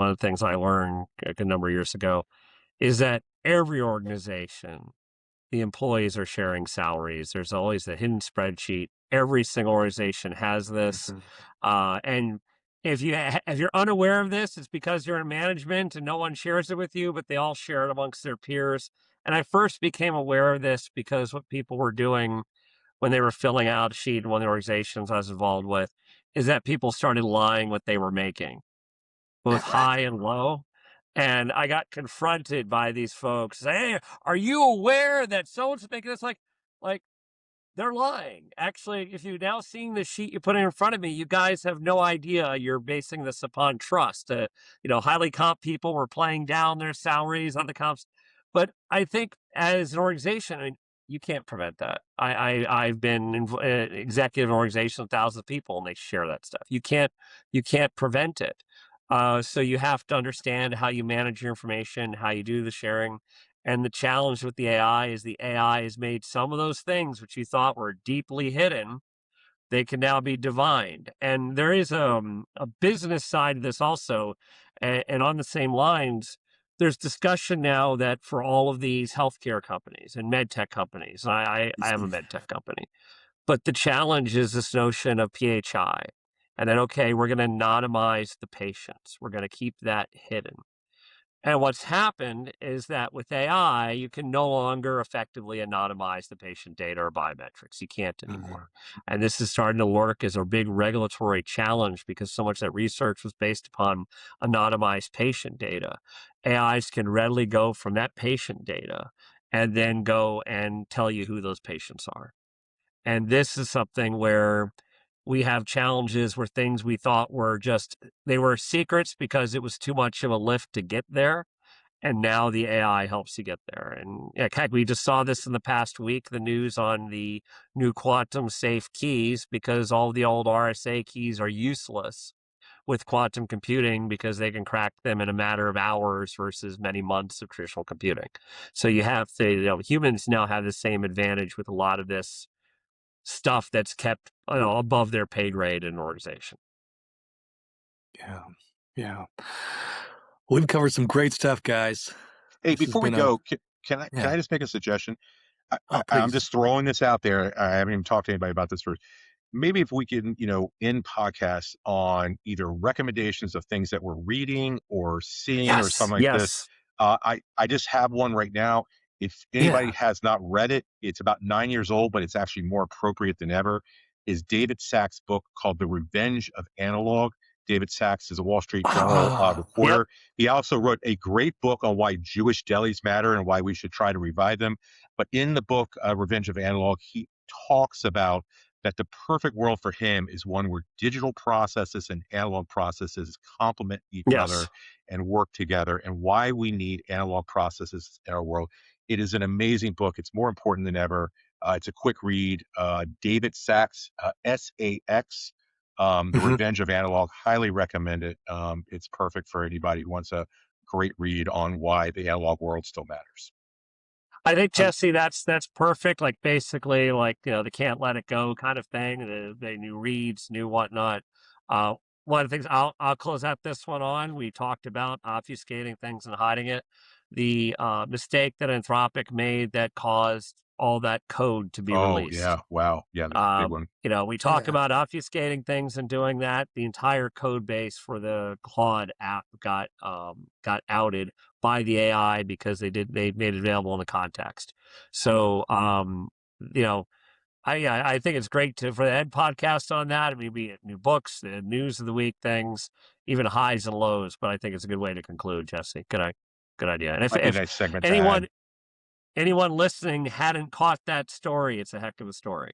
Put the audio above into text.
one of the things I learned a number of years ago is that every organization, the employees are sharing salaries. There's always a hidden spreadsheet. Every single organization has this. Mhm. And if you're unaware of this, it's because you're in management and no one shares it with you, but they all share it amongst their peers. And I first became aware of this because what people were doing when they were filling out a sheet in one of the organizations I was involved with is that people started lying what they were making, both high and low. And I got confronted by these folks saying, "Hey, are you aware that so-and-so making this?" Like they're lying. Actually, if you're now seeing the sheet you're putting in front of me, you guys have no idea you're basing this upon trust. Highly comp people were playing down their salaries on the comps. But I think as an organization, I mean, you can't prevent that. I've been executive in organizations with thousands of people, and they share that stuff. You can't prevent it. So you have to understand how you manage your information, how you do the sharing. And the challenge with the AI is the AI has made some of those things which you thought were deeply hidden, they can now be divined. And there is a business side of this also. And on the same lines, there's discussion now that for all of these healthcare companies and med tech companies, and I have a med tech company, but the challenge is this notion of PHI. And then, okay, we're going to anonymize the patients. We're going to keep that hidden. And what's happened is that with AI, you can no longer effectively anonymize the patient data or biometrics. You can't Mhm. anymore. And this is starting to work as a big regulatory challenge because so much of that research was based upon anonymized patient data. AIs can readily go from that patient data and then go and tell you who those patients are. And this is something where we have challenges where things we thought were just, they were secrets because it was too much of a lift to get there. And now the AI helps you get there. And yeah, heck, we just saw this in the past week, the news on the new quantum safe keys, because all the old RSA keys are useless with quantum computing because they can crack them in a matter of hours versus many months of traditional computing. So you have to, humans now have the same advantage with a lot of this stuff that's kept above their pay grade in an organization. Yeah. Yeah. We've covered some great stuff, guys. Hey, This has before we been a go, can I yeah. just make a suggestion? Oh, I'm please. just throwing this out there. I haven't even talked to anybody about this first. Maybe if we can, end podcasts on either recommendations of things that we're reading or seeing or Yes, something like this. yes. I just have one right now. If anybody Yeah. has not read it, it's about 9 years old, but it's actually more appropriate than ever. Is David Sachs' book called The Revenge of Analog. David Sachs is a Wall Street Journal Oh, Yep. reporter. He also wrote a great book on why Jewish delis matter and why we should try to revive them. But in the book, Revenge of Analog, he talks about that the perfect world for him is one where digital processes and analog processes complement each other Yes. and work together, and why we need analog processes in our world. It is an amazing book. It's more important than ever. It's a quick read. David Sachs, SAX, The mhm. Revenge of Analog. Highly recommend it. It's perfect for anybody who wants a great read on why the analog world still matters. I think, Um, Jesse, that's perfect. Like basically, like the can't let it go kind of thing. The new reads, new whatnot. Uh, One of the things I'll close out this one on. We talked about obfuscating things and hiding it. The mistake that Anthropic made that caused all that code to be Oh, released. yeah. Wow. Yeah, that's a big one. We talk yeah. about obfuscating things and doing that. The entire code base for the Claude app got outed by the AI because they made it available in the context. So you know, I think it's great for the Ed podcast on that. I mean, be it new books, the news of the week things, even highs and lows. But I think it's a good way to conclude, Jesse. Good idea. And Might be a if nice segment to anyone add. anyone listening hadn't caught that story, it's a heck of a story.